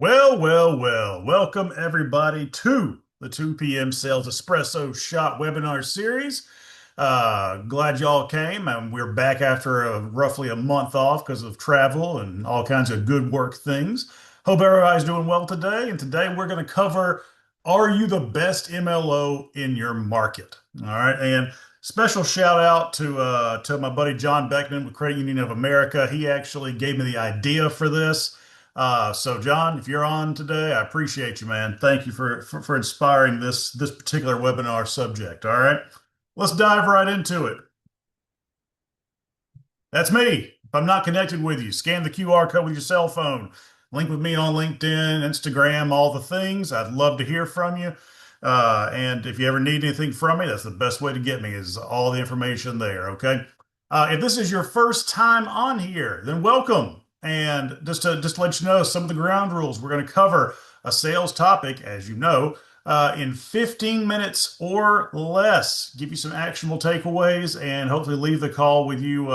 Well. Welcome everybody to the 2 p.m. Sales Espresso Shot webinar series. Glad y'all came, and we're back after roughly a month off because of travel and all kinds of good work things. Hope everybody's doing well today. And today we're going to cover, are you the best MLO in your market? All right. And special shout out to my buddy John Beckman with Credit Union of America. He actually gave me the idea for this. So John, if you're on today, I appreciate you, man. Thank you for inspiring this particular webinar subject. All right, let's dive right into it. That's me. If I'm not connected with you, scan the QR code with your cell phone. Link with me on LinkedIn, Instagram, all the things. I'd love to hear from you. And if you ever need anything from me, that's the best way to get me is all the information there. Okay. If this is your first time on here, then welcome. And just to let you know some of the ground rules, we're going to cover a sales topic, as you know, in 15 minutes or less. Give you some actionable takeaways and hopefully leave the call with you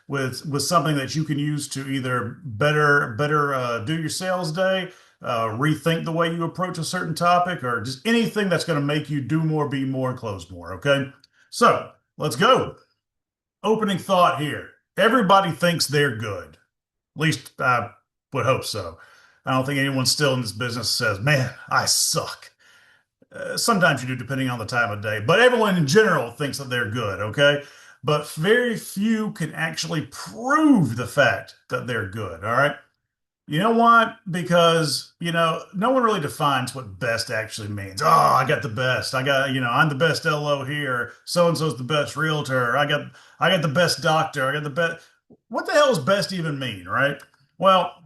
with something that you can use to either better do your sales day, rethink the way you approach a certain topic, or just anything that's going to make you do more, be more, and close more. Okay, so let's go. Opening thought here. Everybody thinks they're good. At least I would hope so. I don't think anyone still in this business says, "Man, I suck." Sometimes you do, depending on the time of day. But everyone in general thinks that they're good, okay? But very few can actually prove the fact that they're good, all right? You know what? Because, no one really defines what best actually means. Oh, I got the best. I'm the best LO here. So and so's the best realtor. I got the best doctor. I got the best. What the hell does best even mean, right? Well,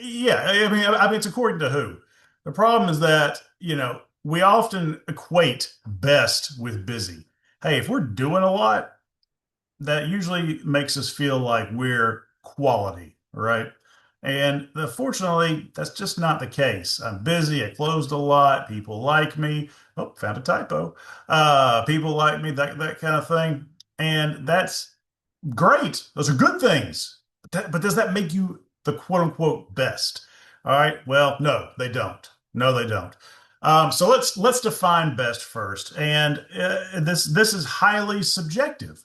yeah, I mean it's according to who. The problem is that, we often equate best with busy. Hey, if we're doing a lot, that usually makes us feel like we're quality, right? And fortunately, that's just not the case. I'm busy. I closed a lot. People like me. Oh, found a typo. People like me, that kind of thing. And that's great. Those are good things. But does that make you the quote unquote best? All right. Well, no, they don't. No, they don't. So let's define best first. And this is highly subjective,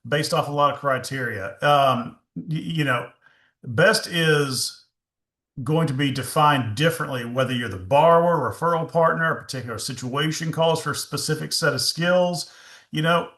based off a lot of criteria. Best is going to be defined differently whether you're the borrower, referral partner, a particular situation calls for a specific set of skills. You know,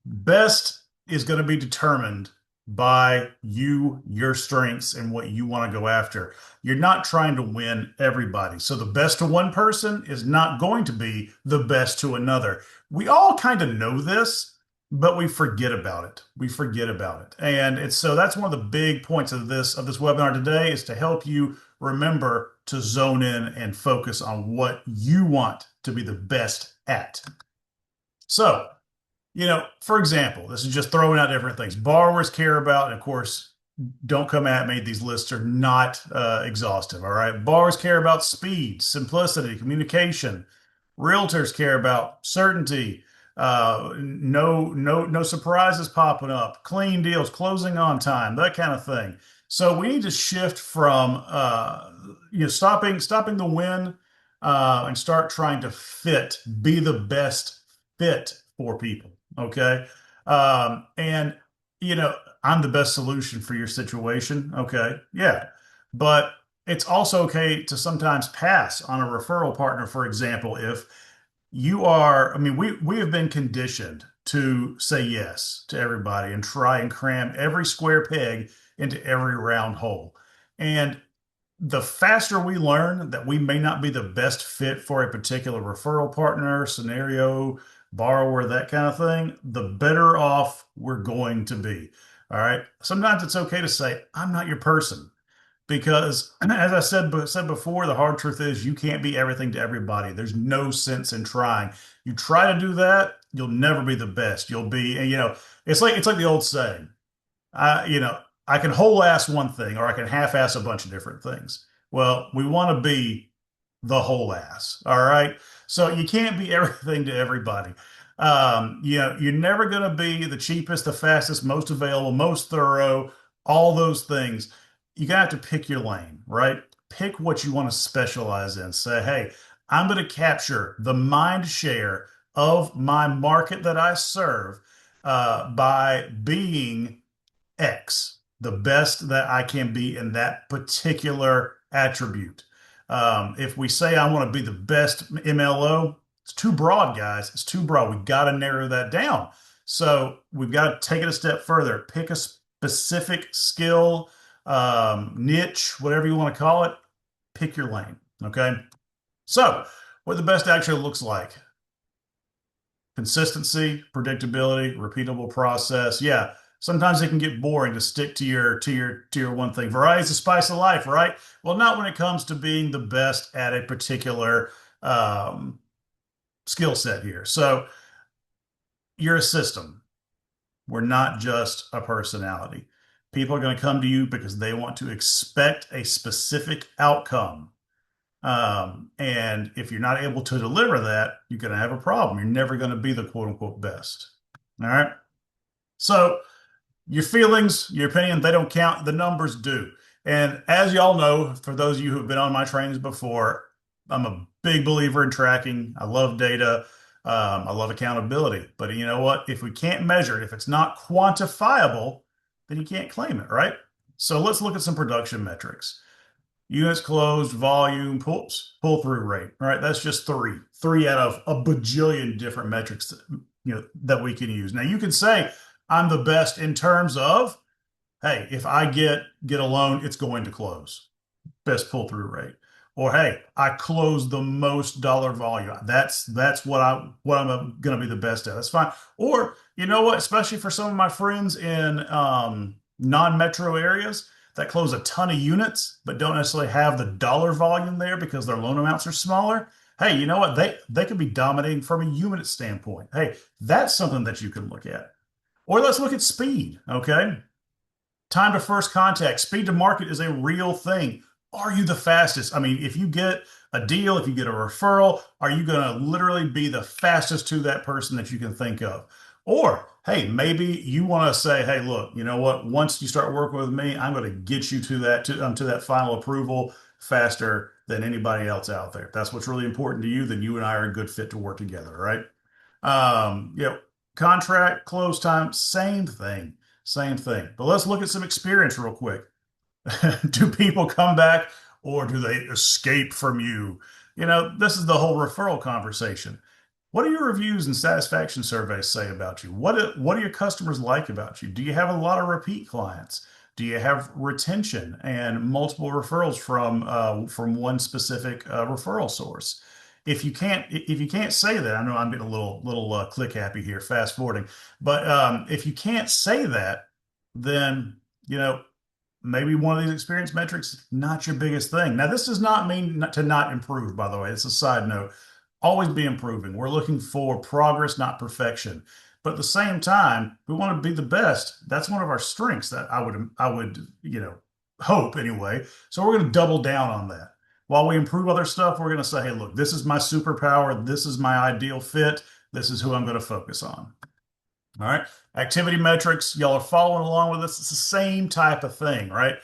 Best is going to be determined by you, your strengths, and what you want to go after. You're not trying to win everybody. So the best to one person is not going to be the best to another. We all kind of know this, but we forget about it. We forget about it. And it's so that's one of the big points of this webinar today is to help you remember to zone in and focus on what you want to be the best at. So, for example, this is just throwing out different things borrowers care about, and of course, don't come at me. These lists are not exhaustive. All right. Borrowers care about speed, simplicity, communication. Realtors care about certainty, no surprises popping up, clean deals, closing on time, that kind of thing. So we need to shift from stopping the win and start trying to be the best fit for people. Okay. And, I'm the best solution for your situation. Okay. Yeah. But it's also okay to sometimes pass on a referral partner, for example, if I mean, we have been conditioned to say yes to everybody and try and cram every square peg into every round hole. And the faster we learn that we may not be the best fit for a particular referral partner, scenario, borrower, that kind of thing, the better off we're going to be. All right. Sometimes it's okay to say, I'm not your person. Because, as I said before, the hard truth is you can't be everything to everybody. There's no sense in trying. You try to do that, you'll never be the best. You'll be, it's like the old saying. I can whole ass one thing or I can half ass a bunch of different things. Well, we want to be the whole ass. All right. So you can't be everything to everybody. You're never going to be the cheapest, the fastest, most available, most thorough, all those things. You got to pick your lane, right? pick what you want to specialize in. Say, hey, I'm going to capture the mind share of my market that I serve by being X, the best that I can be in that particular attribute. If we say I want to be the best MLO, it's too broad, guys. It's too broad. We've got to narrow that down. So we've got to take it a step further. Pick a specific skill, niche, whatever you want to call it. Pick your lane. Okay. So, what the best actually looks like: consistency, predictability, repeatable process. Yeah, sometimes it can get boring to stick to your one thing. Variety is the spice of life, right? Well, not when it comes to being the best at a particular um, skill set here. So you're a system. We're not just a personality. People are going to come to you because they want to expect a specific outcome. And if you're not able to deliver that, you're going to have a problem. You're never going to be the quote unquote best. All right. So your feelings, your opinion, they don't count. The numbers do. And as y'all know, for those of you who have been on my trainings before, I'm a big believer in tracking. I love data. I love accountability. But you know what? If we can't measure it, if it's not quantifiable, then you can't claim it, right? So let's look at some production metrics. Units closed, volume, pull through rate. All right, that's just three out of a bajillion different metrics that we can use. Now you can say I'm the best in terms of, hey, if I get a loan, it's going to close. Best pull through rate. Or hey, I close the most dollar volume. That's what I'm going to be the best at. That's fine. Or you know what? Especially for some of my friends in non-metro areas that close a ton of units but don't necessarily have the dollar volume there because their loan amounts are smaller. Hey, you know what? They could be dominating from a unit standpoint. Hey, that's something that you can look at. Or let's look at speed. Okay. Time to first contact, speed to market is a real thing. Are you the fastest? I mean, if you get a deal, if you get a referral, are you going to literally be the fastest to that person that you can think of? Or, hey, maybe you want to say, hey, look, you know what? Once you start working with me, I'm going to get you to that final approval faster than anybody else out there. If that's what's really important to you, then you and I are a good fit to work together, right? You know, contract close time, same thing, same thing. But let's look at some experience real quick. Do people come back or do they escape from you? You know, this is the whole referral conversation. What do your reviews and satisfaction surveys say about you? What do your customers like about you? Do you have a lot of repeat clients? Do you have retention and multiple referrals from one specific referral source? If you can't say that, I know I'm getting a little click happy here, fast forwarding, but if you can't say that, then you know maybe one of these experience metrics not your biggest thing. Now, this does not mean to not improve, by the way. It's a side note. Always be improving. We're looking for progress, not perfection. But at the same time, we want to be the best. That's one of our strengths that I would, hope anyway. So we're going to double down on that. While we improve other stuff, we're going to say, hey, look, this is my superpower. This is my ideal fit. This is who I'm going to focus on. All right. Activity metrics, y'all are following along with us. It's the same type of thing, right?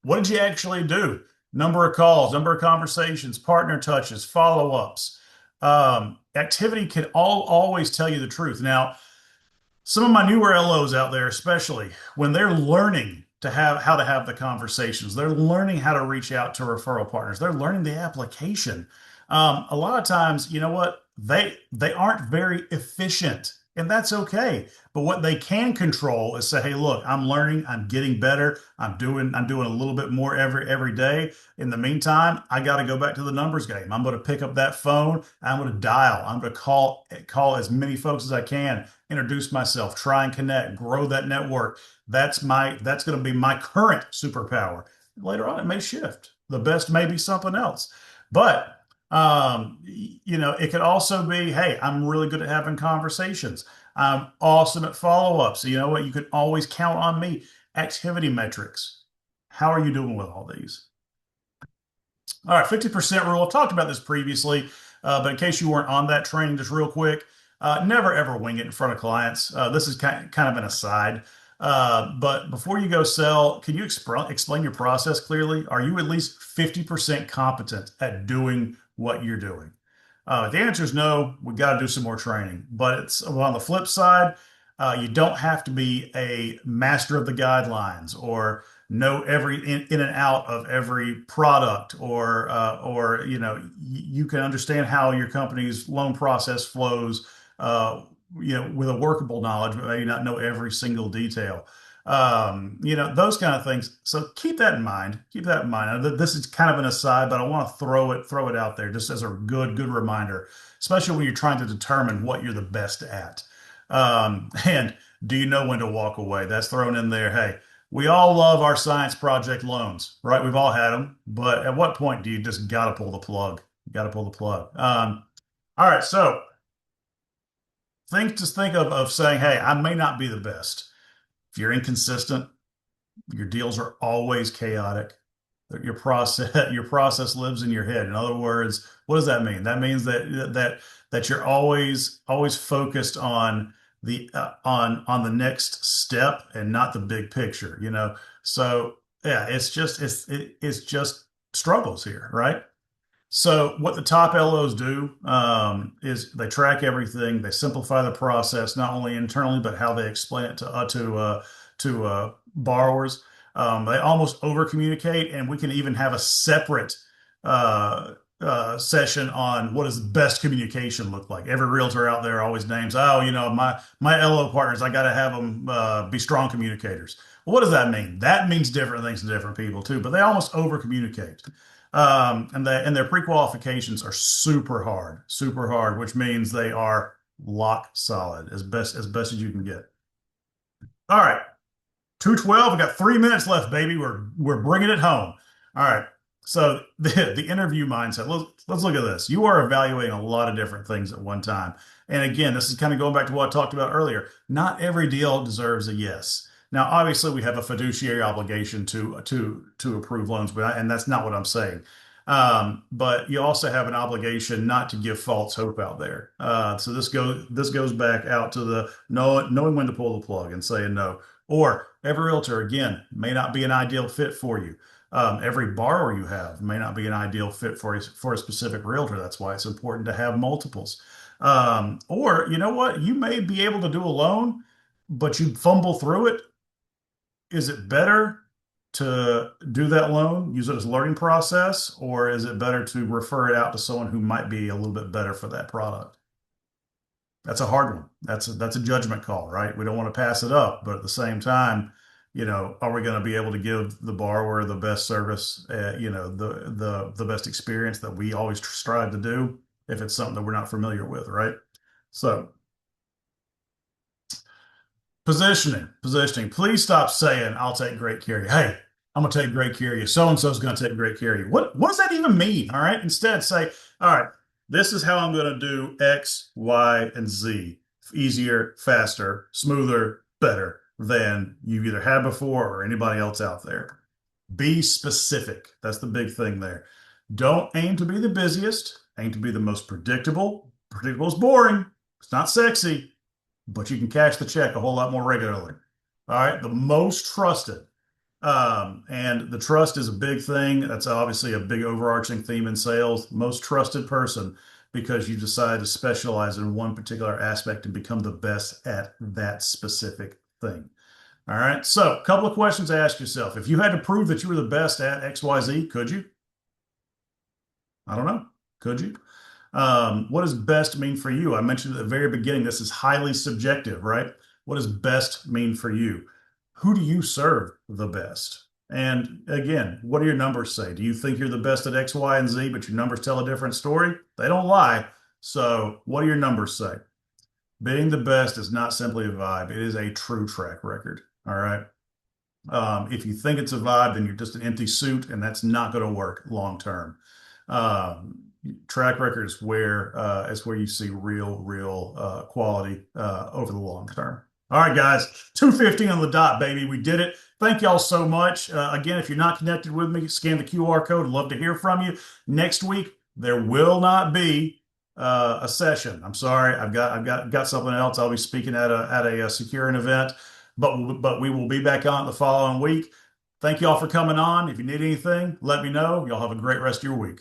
What did you actually do? Number of calls, number of conversations, partner touches, follow-ups. Activity can always tell you the truth. Now, some of my newer LOs out there, especially when they're learning to have how to have the conversations, they're learning how to reach out to referral partners, they're learning the application. A lot of times, you know what? They aren't very efficient, and that's okay. But what they can control is say, hey, look, I'm learning, I'm getting better, I'm doing a little bit more every day. In the meantime, I got to go back to the numbers game. I'm going to pick up that phone, I'm going to dial, I'm going to call as many folks as I can, introduce myself, try and connect, grow that network. That's going to be my current superpower. Later on, it may shift. The best may be something else. But it could also be, hey, I'm really good at having conversations. I'm awesome at follow-ups. So you know what? You can always count on me. Activity metrics. How are you doing with all these? All right, 50% rule. I've talked about this previously, but in case you weren't on that training, just real quick, never ever wing it in front of clients. This is kind of an aside. But before you go sell, can you explain your process clearly? Are you at least 50% competent at doing what you're doing? If the answer is no, we got to do some more training. But it's on the flip side, you don't have to be a master of the guidelines or know every in and out of every product, or you can understand how your company's loan process flows, with a workable knowledge, but maybe not know every single detail. Those kind of things. So keep that in mind. Keep that in mind. This is kind of an aside, but I want to throw it out there just as a good reminder, especially when you're trying to determine what you're the best at. And do you know when to walk away? That's thrown in there. Hey, we all love our science project loans, right? We've all had them, but at what point do you just got to pull the plug? You got to pull the plug. All right, so think of saying, hey, I may not be the best. If you're inconsistent, your deals are always chaotic. Your process lives in your head. In other words, what does that mean? That means that you're always focused on the next step and not the big picture. So yeah, it's just struggles here, right? So what the top LOs do, is they track everything. They simplify the process, not only internally, but how they explain it to borrowers. They almost over communicate, and we can even have a separate session on what does best communication look like. Every realtor out there always names, oh, my LO partners, I got to have them be strong communicators. Well, what does that mean? That means different things to different people too, but they almost over communicate. And their pre-qualifications are super hard, which means they are lock solid as best as you can get. All right, 2:12. We got 3 minutes left, baby. We're bringing it home. All right. So the interview mindset. Let's look at this. You are evaluating a lot of different things at one time. And again, this is kind of going back to what I talked about earlier. Not every deal deserves a yes. Now, obviously, we have a fiduciary obligation to approve loans, and that's not what I'm saying. But you also have an obligation not to give false hope out there. So this goes back out to the knowing when to pull the plug and saying no. Or every realtor, again, may not be an ideal fit for you. Every borrower you have may not be an ideal fit for a specific realtor. That's why it's important to have multiples. Or you know what? You may be able to do a loan, but you fumble through it. Is it better to do that loan, use it as a learning process, or is it better to refer it out to someone who might be a little bit better for that product? That's a hard one. That's a judgment call, right? We don't want to pass it up, but at the same time, are we going to be able to give the borrower the best service, the best experience that we always strive to do if it's something that we're not familiar with, right? So positioning. Please stop saying, "I'll take great care of you." Hey, I'm gonna take great care of you. So and so is gonna take great care of you. What does that even mean? All right. Instead, say, "All right, this is how I'm gonna do X, Y, and Z. Easier, faster, smoother, better than you've either had before or anybody else out there." Be specific. That's the big thing there. Don't aim to be the busiest. Aim to be the most predictable. Predictable is boring. It's not sexy, but you can cash the check a whole lot more regularly. All right. The most trusted. And the trust is a big thing. That's obviously a big overarching theme in sales. Most trusted person because you decide to specialize in one particular aspect and become the best at that specific thing. All right. So, a couple of questions to ask yourself. If you had to prove that you were the best at XYZ, could you? I don't know. Could you? What does best mean for you? I mentioned at the very beginning, this is highly subjective, right? What does best mean for you? Who do you serve the best? And again, what do your numbers say? Do you think you're the best at X, Y, and Z, but your numbers tell a different story? They don't lie. So, what do your numbers say? Being the best is not simply a vibe, it is a true track record. All right. If you think it's a vibe, then you're just an empty suit, and that's not going to work long term. Um, Track record is where you see real quality over the long term. All right, guys, 2:15 on the dot, baby. We did it. Thank y'all so much. Again, if you're not connected with me, scan the QR code. I'd love to hear from you. Next week, there will not be a session. I'm sorry. I've got something else. I'll be speaking at a securing event. but we will be back on the following week. Thank you all for coming on. If you need anything, let me know. Y'all have a great rest of your week.